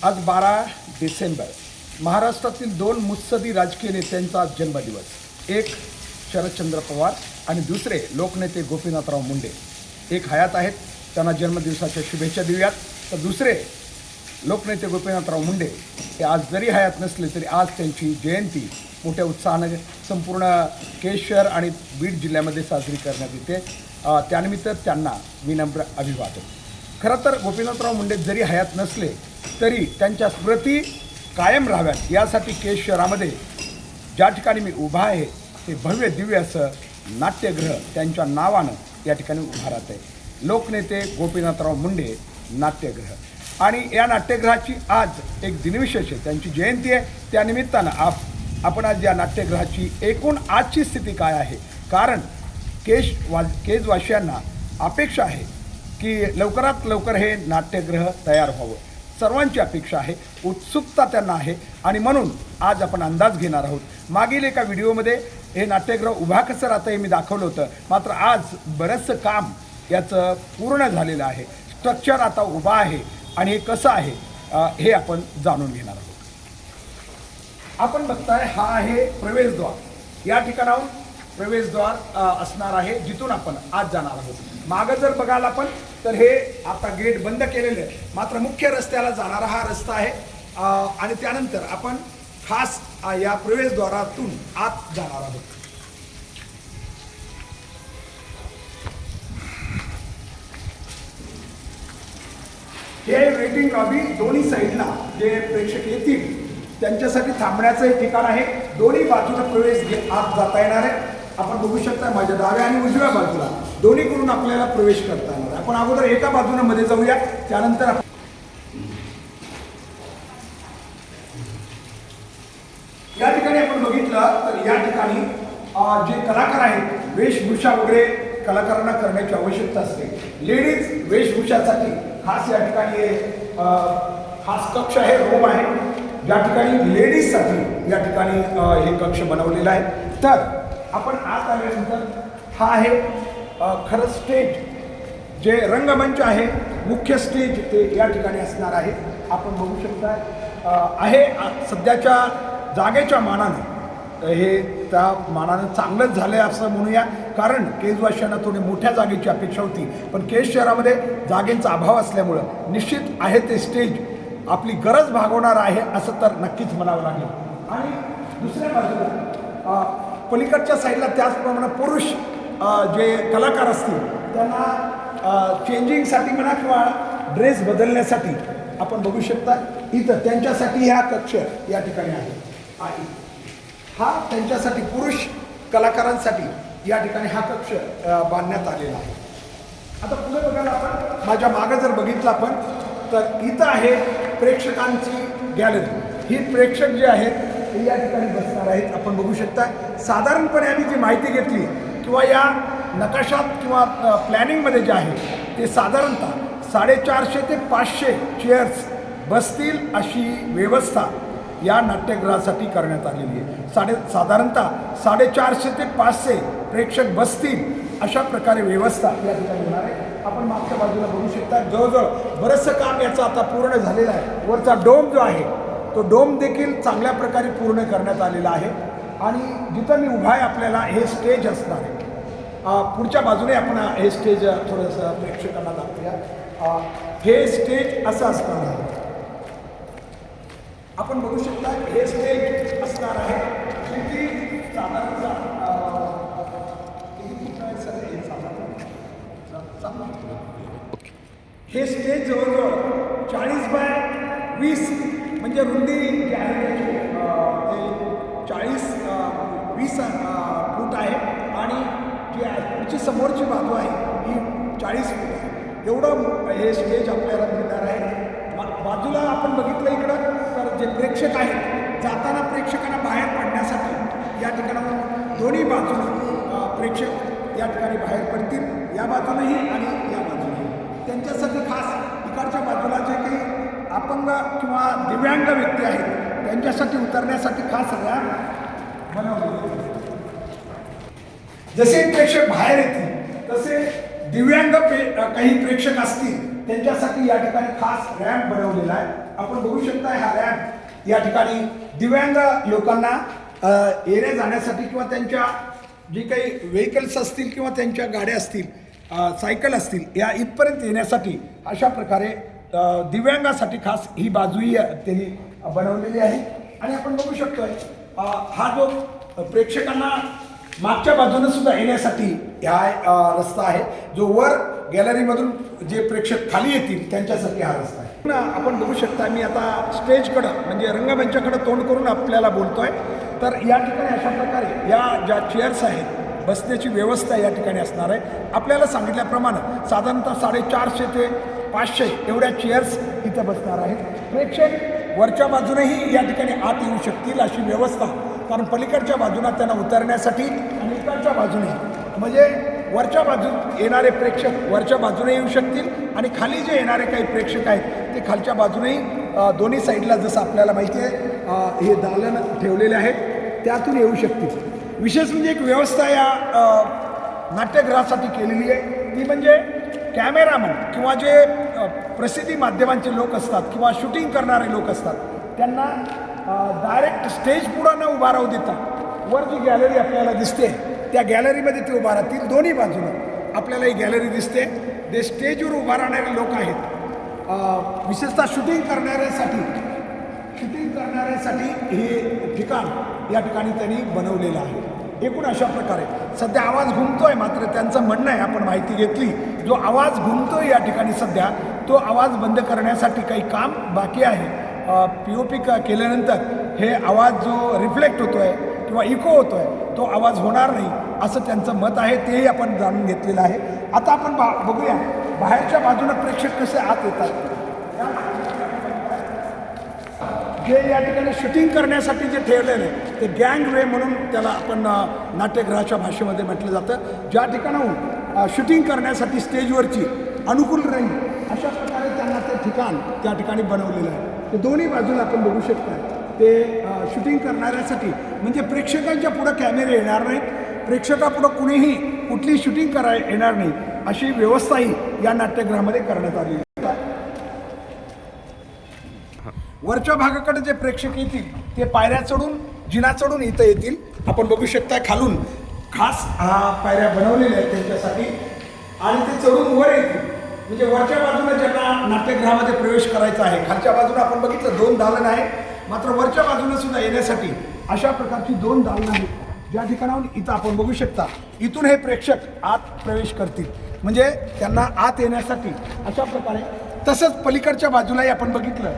आज 12 डिसेंबर महाराष्ट्रातील दोन मुत्सदी राजकीय नेत्यांचा जन्मदिवस. एक शरदचंद्र पवार आणि दुसरे लोकनेते गोपीनाथराव मुंडे. एक हयात आहेत, त्यांना जन्मदिवसाच्या शुभेच्छा देऊयात. तर दुसरे लोकनेते गोपीनाथराव मुंडे हे आज जरी हयात नसले तरी आज त्यांची जयंती मोठ्या उत्साहाने संपूर्ण केज शहर आणि बीड जिल्ह्यामध्ये साजरी करण्यात येते. त्यानिमित्त त्यांना विनम्र अभिवादन. खरं तर गोपीनाथराव मुंडे जरी हयात नसले तरी त्यांच्या स्मृती कायम राहाव्यात यासाठी केज शहरामध्ये ज्या ठिकाणी मी उभा आहे ते भव्य दिव्य असं नाट्यगृह त्यांच्या नावानं या ठिकाणी उभा राहत आहे. लोकनेते गोपीनाथराव मुंडे नाट्यगृह. आणि या नाट्यगृहाची आज एक दिनविशेष आहे, त्यांची जयंती आहे. त्यानिमित्तानं आपण आज या नाट्यगृहाची एकूण आजची स्थिती काय आहे, कारण केजवासियांना अपेक्षा आहे की लवकरात लवकर हे नाट्यगृह तयार व्हावं. सर्वांची अपेक्षा आहे, उत्सुकता त्यांना आहे आणि म्हणून आज आपण अंदाज घेणार आहोत. मागील एका व्हिडिओमध्ये हे नाट्यगृह उभा कसं राहतं हे मी दाखवलं होतं, मात्र आज बरंचसं काम याचं पूर्ण झालेलं आहे. स्ट्रक्चर आता उभा आहे आणि हे कसं आहे हे आपण जाणून घेणार आहोत. आपण बघताय हा आहे प्रवेशद्वार. या ठिकाणाहून प्रवेशद्वार असणार आहे जिथून आपण आज जाणार आहोत. मागं जर बघाल आपण तर हे आता गेट बंद केलेलं आहे, मात्र मुख्य रस्त्याला जाणारा हा रस्ता आहे. आणि त्यानंतर आपण खास या प्रवेशद्वारातून आत जाणार आहोत. हे वेटिंग लॉबी दोन्ही साईडला जे प्रेक्षक येतील त्यांच्यासाठी थांबण्याचं एक ठिकाण आहे. दोन्ही बाजूला प्रवेश आत जाता येणार आहे. आपण बघू शकता माझ्या डाव्या आणि उजव्या बाजूला दोन्हीकडून आपल्याला प्रवेश करता येणार. आपण अगोदर एका बाजूने मध्ये जाऊया, त्यानंतर या ठिकाणी आपण बघितलं तर या ठिकाणी जे कलाकार आहेत वेशभूषा वगैरे कलाकारांना करण्याची आवश्यकता असते. लेडीज वेशभूषासाठी खास या ठिकाणी खास कक्ष आहे, रूम आहे, ज्या ठिकाणी लेडीजसाठी या ठिकाणी हे कक्ष बनवलेलं आहे. तर आपण आत आल्यानंतर हा आहे खरं स्टेज, जे रंगमंच आहे, मुख्य स्टेज ते या ठिकाणी असणार आहे. आपण बघू शकता आहे सध्याच्या जागेच्या मानानं हे त्या मानानं चांगलंच झालं आहे असं म्हणूया, कारण केजवासियांना थोडी मोठ्या जागेची अपेक्षा होती. पण केज शहरामध्ये जागेचा अभाव असल्यामुळं निश्चित आहे ते स्टेज आपली गरज भागवणार आहे असं तर नक्कीच म्हणावं लागेल. आणि दुसऱ्या बाजूला पलीकडच्या साईडला त्याचप्रमाणे पुरुष जे कलाकार असतील त्यांना चेंजिंगसाठी म्हणा किंवा ड्रेस बदलण्यासाठी आपण बघू शकता इथं त्यांच्यासाठी हा कक्ष या ठिकाणी आहे. हा त्यांच्यासाठी पुरुष कलाकारांसाठी या ठिकाणी हा कक्ष बांधण्यात आलेला आहे. आता पुढे बघायला आपण माझ्या मागं जर बघितलं आपण तर इथं आहे प्रेक्षकांची गॅलरी. ही प्रेक्षक जे आहेत ते या ठिकाणी बसणार आहेत. आपण बघू शकता साधारणपणे आम्ही जी माहिती घेतली किंवा या नकाशात किंवा प्लॅनिंगमध्ये जे आहे ते साधारणतः 450 ते 500 चेअर्स बसतील अशी व्यवस्था या नाट्यगृहासाठी करण्यात आलेली आहे. साधारणतः 450 ते 500 प्रेक्षक बसतील अशा प्रकारे व्यवस्था या ठिकाणी होणार आहे. आपण मागच्या बाजूला बघू शकता जवळजवळ बरंचसं काम याचं आता पूर्ण झालेलं आहे. वरचा डोम जो आहे तो डोम देखील चांगल्या प्रकारे पूर्ण करण्यात आलेला आहे. आणि जिथं मी उभा आहे आपल्याला हे स्टेज असणार आहे. पुढच्या बाजूने आपण हे स्टेज थोडंसं प्रेक्षकांना दाखवूया. हे स्टेज असं असणार आहे. आपण बघू शकता हे स्टेज असणार आहे. साधारणतः हे स्टेज जवळजवळ 40 बाय 20 म्हणजे रुंदी जी आहे ते 40-20 फूट आहे आणि जी पुढची समोरची बाजू आहे ही 40 फूट आहे. एवढं हे स्टेज आपल्याला मिळणार आहे. बाजूला आपण बघितलं इकडं तर जे प्रेक्षक आहेत जाताना प्रेक्षकांना बाहेर पडण्यासाठी या ठिकाणाहून दोन्ही बाजूला प्रेक्षक या ठिकाणी बाहेर पडतील, या बाजूनही आणि या बाजूनही. त्यांच्यासाठी खास इकडच्या बाजूला जे काही अपंग किंवा दिव्यांग व्यक्ती आहेत त्यांच्यासाठी उतरण्यासाठी खास रॅम्प बनवलेले. जसे प्रेक्षक बाहेर येतील तसे दिव्यांग काही प्रेक्षक असतील त्यांच्यासाठी या ठिकाणी खास रॅम्प बनवलेला आहे. आपण बघू शकता हा रॅम्प या ठिकाणी दिव्यांग लोकांना येण्या जाण्यासाठी किंवा त्यांच्या जी काही व्हेकल्स असतील किंवा त्यांच्या गाड्या असतील, सायकल असतील, या इथपर्यंत येण्यासाठी अशा प्रकारे दिव्यांगासाठी खास ही बाजूही त्यांनी बनवलेली आहे. आणि आपण बघू शकतोय हा जो प्रेक्षकांना मागच्या बाजूने सुद्धा येण्यासाठी हा रस्ता आहे, जो वर गॅलरीमधून जे प्रेक्षक खाली येतील त्यांच्यासाठी हा रस्ता आहे. आपण बघू शकता मी आता स्टेजकडं म्हणजे रंगमंचाकडं तोंड करून आपल्याला बोलतोय. तर या ठिकाणी अशा प्रकारे या ज्या चेअर्स आहेत बसण्याची व्यवस्था या ठिकाणी असणार आहे. आपल्याला सांगितल्याप्रमाणे साधारणतः 450 ते 500 एवढ्या चेअर्स इथं बसणार आहेत. प्रेक्षक वरच्या बाजूनेही या ठिकाणी आत येऊ शकतील अशी व्यवस्था, कारण पलीकडच्या बाजूला त्यांना उतरण्यासाठी आणि इकडच्या बाजूने म्हणजे वरच्या बाजून येणारे प्रेक्षक वरच्या बाजूने येऊ शकतील आणि खाली जे येणारे काही प्रेक्षक आहेत ते खालच्या बाजूनेही दोन्ही साईडला जसं आपल्याला माहिती आहे हे दालन ठेवलेले आहेत त्यातून येऊ शकतील. विशेष म्हणजे एक व्यवस्था या नाट्यगृहासाठी केलेली आहे, ती म्हणजे कॅमेरामन किंवा जे प्रसिद्धी माध्यमांचे लोक असतात किंवा शूटिंग करणारे लोक असतात त्यांना डायरेक्ट स्टेज पुढं न उभा राहू देता वर जी गॅलरी आपल्याला दिसते त्या गॅलरीमध्ये ते उभा राहतील. दोन्ही बाजूनं आपल्याला ही गॅलरी दिसते. ते स्टेजवर उभा राहणारे लोक आहेत, विशेषतः शूटिंग करणाऱ्यासाठी हे ठिकाण या ठिकाणी त्यांनी बनवलेलं आहे. एकूण अशा प्रकारे सध्या आवाज घुमतोय, मात्र त्यांचं म्हणणं आहे आपण माहिती घेतली, जो आवाज घुमतोय या ठिकाणी सध्या तो आवाज बंद करण्यासाठी काही काम बाकी आहे. POP केल्यानंतर हे आवाज जो रिफ्लेक्ट होतोय किंवा इको होतोय तो आवाज होणार नाही असं त्यांचं मत आहे. तेही आपण जाणून घेतलेलं आहे. आता आपण बघूया बाहेरच्या बाजूनं प्रेक्षक कसे आत येतात. जे या ठिकाणी शूटिंग करण्यासाठी जे ठेवलेलं आहे ते गँग वे म्हणून त्याला आपण नाट्यगृहाच्या भाषेमध्ये म्हटलं जातं. ज्या ठिकाणाहून शूटिंग करण्यासाठी स्टेजवरची अनुकूल राहील अशा प्रकारे त्यांना ते ठिकाण त्या ठिकाणी बनवलेलं आहे. ते दोन्ही बाजूला आपण बघू शकता ते शूटिंग करणाऱ्यासाठी म्हणजे प्रेक्षकांच्या पुढं कॅमेरे येणार नाहीत, प्रेक्षकापुढं कुणीही कुठली शूटिंग येणार नाही अशी व्यवस्थाही या नाट्यगृहामध्ये करण्यात आली आहे. वरच्या भागाकडे जे प्रेक्षक येतील ते पायऱ्या चढून जिना चढून इथं येतील. आपण बघू शकता खालून खास पायऱ्या बनवलेल्या आहेत त्यांच्यासाठी आणि ते चढून वर येतील. म्हणजे वरच्या बाजूने ज्यांना नाट्यगृहामध्ये प्रवेश करायचा आहे, खालच्या बाजूने आपण बघितलं 2 दालन आहे, मात्र वरच्या बाजूने सुद्धा येण्यासाठी अशा प्रकारची 2 दालन आहेत. ज्या ठिकाणाहून इथं आपण बघू शकता इथून हे प्रेक्षक आत प्रवेश करतील म्हणजे त्यांना आत येण्यासाठी अशा प्रकारे. तसंच पलीकडच्या बाजूलाही आपण बघितलं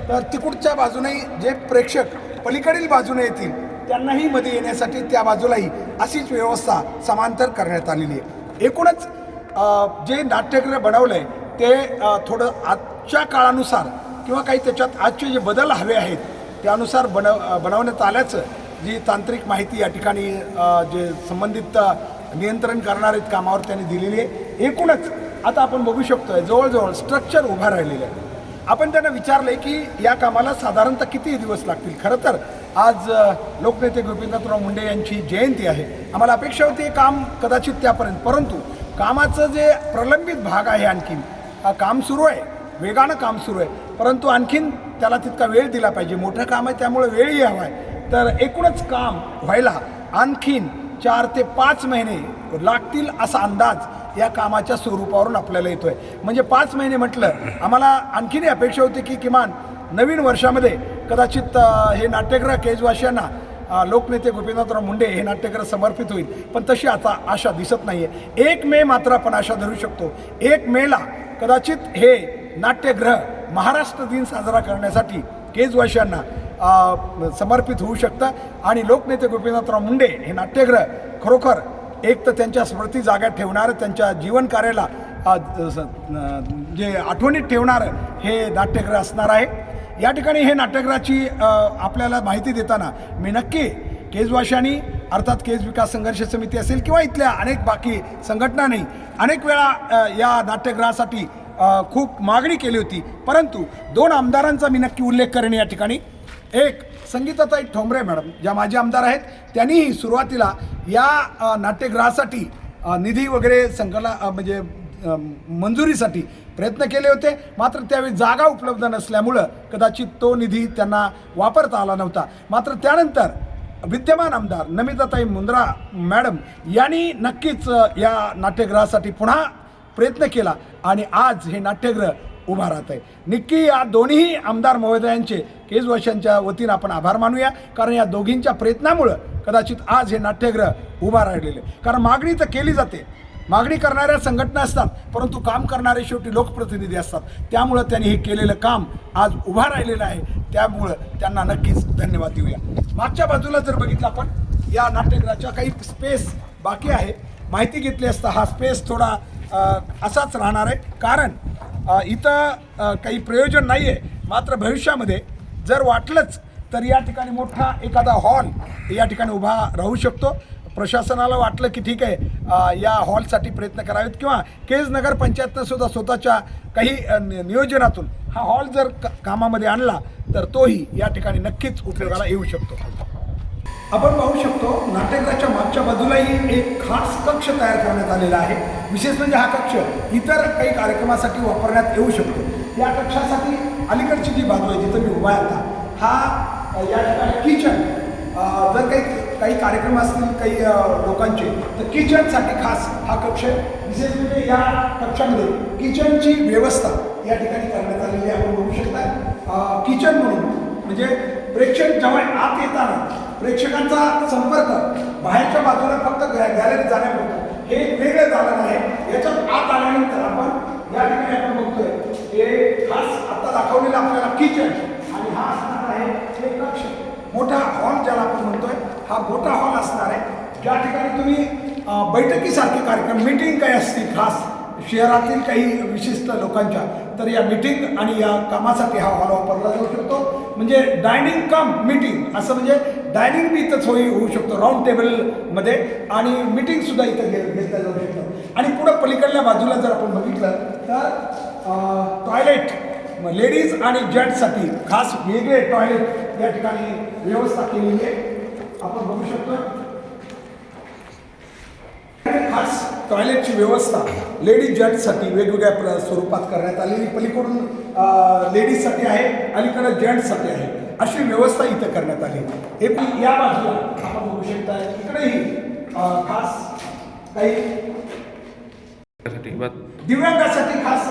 तर तिकडच्या बाजूनेही जे प्रेक्षक पलीकडील बाजूने येतील त्यांनाही मध्ये येण्यासाठी त्या बाजूलाही अशीच व्यवस्था समांतर करण्यात आलेली आहे. एकूणच जे नाट्यगृह बनवलं आहे ते थोडं आजच्या काळानुसार किंवा काही त्याच्यात आजचे जे बदल हवे आहेत त्यानुसार बनवण्यात आल्याचं जी तांत्रिक माहिती या ठिकाणी जे संबंधित नियंत्रण करणारे कामावर त्यांनी दिलेली आहे. एकूणच आता आपण बघू शकतोय जवळजवळ स्ट्रक्चर उभा राहिलेलं आहे. आपण त्यांना विचारलं आहे की या कामाला साधारणतः किती दिवस लागतील. खरं तर आज लोकनेते गोपीनाथराव मुंडे यांची जयंती आहे. आम्हाला अपेक्षा होती काम कदाचित त्यापर्यंत, परंतु कामाचं जे प्रलंबित भाग आहे आणखीन काम सुरू आहे, वेगानं काम सुरू आहे, परंतु आणखीन त्याला तितका वेळ दिला पाहिजे. मोठं काम आहे त्यामुळे वेळही हवा आहे. तर एकूणच काम व्हायला आणखीन 4 ते 5 महिने लागतील असा अंदाज या कामाच्या स्वरूपावरून आपल्याला येतोय. म्हणजे 5 महिने म्हटलं आम्हाला आणखीनही अपेक्षा होती की किमान नवीन वर्षामध्ये कदाचित हे नाट्यगृह केजवासियांना लोकनेते गोपीनाथराव मुंडे हे नाट्यगृह समर्पित होईल, पण तशी आता आशा दिसत नाही आहे. 1 मे मात्र आपण आशा धरू शकतो. 1 मेला कदाचित हे नाट्यगृह महाराष्ट्र दिन साजरा करण्यासाठी केजवासियांना समर्पित होऊ शकतं आणि लोकनेते गोपीनाथराव मुंडे हे नाट्यगृह खरोखर एक तर त्यांच्या स्मृती जागा ठेवणारं, त्यांच्या जीवन कार्याला जे आठवणीत ठेवणारं हे नाट्यगृह असणार आहे. या ठिकाणी हे नाट्यगृहाची आपल्याला माहिती देताना मी नक्की केजवाशांनी अर्थात केज विकास संघर्ष समिती असेल किंवा इथल्या अनेक बाकी संघटनांनी अनेक वेळा या नाट्यगृहासाठी खूप मागणी केली होती, परंतु 2 आमदारांचा मी नक्की उल्लेख करेन या ठिकाणी. एक संगीताताई ठोंबरे मॅडम ज्या माजी आमदार आहेत, त्यांनीही सुरुवातीला या नाट्यगृहासाठी निधी वगैरे म्हणजे मंजुरीसाठी प्रयत्न केले होते, मात्र त्यावेळी जागा उपलब्ध नसल्यामुळं कदाचित तो निधी त्यांना वापरता आला नव्हता. मात्र त्यानंतर विद्यमान आमदार नमिताताई मुंद्रा मॅडम यांनी नक्कीच या नाट्यगृहासाठी पुन्हा प्रयत्न केला आणि आज हे नाट्यगृह उभा राहत आहे. नक्की या दोन्ही आमदार महोदयांचे केजवशांच्या वतीनं आपण आभार मानूया, कारण या दोघींच्या प्रयत्नामुळं कदाचित आज हे नाट्यगृह उभा राहिलेले. कारण मागणी तर केली जाते, मागणी करणाऱ्या संघटना असतात, परंतु काम करणारे शेवटी लोकप्रतिनिधी असतात. त्यामुळं त्यांनी हे केलेलं काम आज उभा राहिलेलं आहे, त्यामुळं त्यांना नक्कीच धन्यवाद देऊया. मागच्या बाजूला जर बघितलं आपण या नाट्यगृहाच्या काही स्पेस बाकी आहे, माहिती घेतली असता हा स्पेस थोडा असाच राहणार आहे, कारण इथं काही प्रयोजन नाही आहे. मात्र भविष्यामध्ये जर वाटलंच तर या ठिकाणी मोठा एखादा हॉल या ठिकाणी उभा राहू शकतो. प्रशासनाला वाटलं की ठीक आहे या हॉलसाठी प्रयत्न करावेत, किंवा केज नगर पंचायतनं सुद्धा स्वतःच्या काही नियोजनातून हा हॉल जर कामामध्ये आणला तर तोही या ठिकाणी नक्कीच उपयोगाला येऊ शकतो. आपण पाहू शकतो नाट्यगृहाच्या मागच्या बाजूलाही एक खास कक्ष तयार करण्यात आलेला आहे. विशेष म्हणजे हा कक्ष इतर काही कार्यक्रमासाठी वापरण्यात येऊ शकतो. या कक्षासाठी अलीकडची जी बाजू आहे जिथं मी उभा आहे आता, हा या ठिकाणी किचन, जर काही कार्यक्रम असतील काही लोकांचे तर किचनसाठी खास हा कक्ष आहे. विशेष म्हणजे या कक्षामध्ये किचनची व्यवस्था या ठिकाणी करण्यात आलेली आहे. आपण बघू शकता किचन म्हणून म्हणजे प्रेक्षक जेव्हा आत येताना प्रेक्षकांचा संपर्क बाहेरच्या बाजूला फक्त गॅलरीत जाण्यापुरतं हे वेगळं झालं आहे. याच्यात आत आल्यानंतर आपण या ठिकाणी आपण बघतोय हे खास आता दाखवलेलं आपल्याला किचन, आणि हा असणार आहे हे कक्ष, मोठा हॉल ज्याला आपण म्हणतोय, हा मोठा हॉल असणार आहे. ज्या ठिकाणी तुम्ही बैठकीसारखे कार्यक्रम, मीटिंग काही असतील खास शहरातील काही विशिष्ट लोकांच्या, तर या मीटिंग आणि या कामासाठी हा हॉल वापरला जाऊ शकतो. म्हणजे डायनिंग कम मीटिंग असं, म्हणजे डायनिंग बी इथंच होऊ शकतो राऊंड टेबलमध्ये, आणि मीटिंगसुद्धा इथं घेतल्या जाऊ शकतं. आणि पुढं पलीकडल्या बाजूला जर आपण बघितलं तर टॉयलेट लेडीज आणि जेंट्ससाठी खास वेगळे टॉयलेट या ठिकाणी व्यवस्था केलेली आहे. आपण बघू शकतो खास टॉयलेटची व्यवस्था लेडीज जेंट्ससाठी वेगवेगळ्या स्वरूपात करण्यात आलेली. पलीकडून लेडीजसाठी आहे, अलीकडे जेंट्ससाठी आहे, अशी व्यवस्था इथं करण्यात आली. एकूण या बाजूला आपण बघू शकता इकडेही खास काही दिव्यांगासाठी खास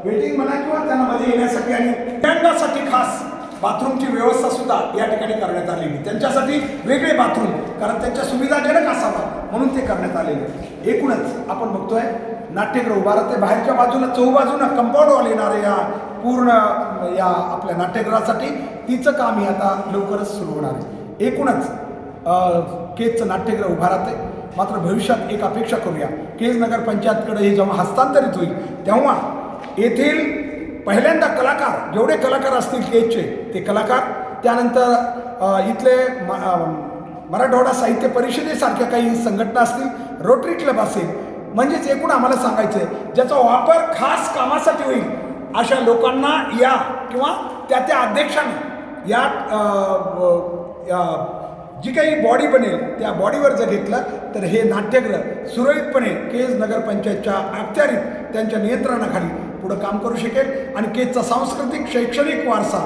वेटिंग म्हणा किंवा त्यांना मध्ये येण्यासाठी आणि दिव्यांगासाठी खास बाथरूमची व्यवस्था सुद्धा या ठिकाणी करण्यात आलेली. त्यांच्यासाठी वेगळे बाथरूम, कारण त्यांच्या सुविधाजनक असावा म्हणून ते करण्यात आलेले. एकूणच आपण बघतोय नाट्यगृह उभा राहते. बाहेरच्या बाजूला चौबाजूनं कंपाऊंड वॉल येणार या पूर्ण या आपल्या नाट्यगृहासाठी, तिचं कामही आता लवकरच सुरू होणार आहे. एकूणच केजचं नाट्यगृह उभा राहते. मात्र भविष्यात एक अपेक्षा करूया, केज नगर पंचायतकडे हे जेव्हा हस्तांतरित होईल तेव्हा येथील पहिल्यांदा कलाकार, जेवढे कलाकार असतील केजचे ते कलाकार, त्यानंतर इथले मराठवाडा साहित्य परिषदेसारख्या काही संघटना असतील, रोटरी क्लब असेल, म्हणजेच एकूण आम्हाला सांगायचं आहे ज्याचा वापर खास कामासाठी होईल अशा लोकांना या किंवा त्या अध्यक्षांना या जी काही बॉडी बनेल त्या बॉडीवर जर घेतलं तर हे नाट्यगृह सुरळीतपणे केज नगरपंचायतच्या अखत्यारीत त्यांच्या नियंत्रणाखाली पुढं काम करू शकेल आणि केजचा सांस्कृतिक शैक्षणिक वारसा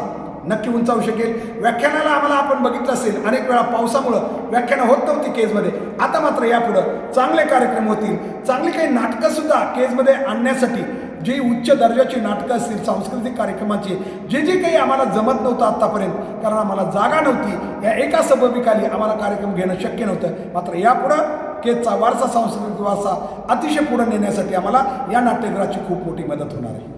नक्की उंचावू शकेल. व्याख्यानाला आम्हाला आपण बघितलं असेल अनेक वेळा पावसामुळं व्याख्यानं होत नव्हती केजमध्ये, आता मात्र यापुढं चांगले कार्यक्रम होतील. चांगली काही नाटकंसुद्धा केजमध्ये आणण्यासाठी जी उच्च दर्जाची नाटकं असतील, सांस्कृतिक कार्यक्रमाची जे काही आम्हाला जमत नव्हतं आत्तापर्यंत, कारण आम्हाला जागा नव्हती, या एका सबबीखाली आम्हाला कार्यक्रम घेणं शक्य नव्हतं. मात्र यापुढं केजचा वारसा, सांस्कृतिक वारसा अतिशय पुढे नेण्यासाठी आम्हाला या नाट्यगृहाची खूप मोठी मदत होणार आहे.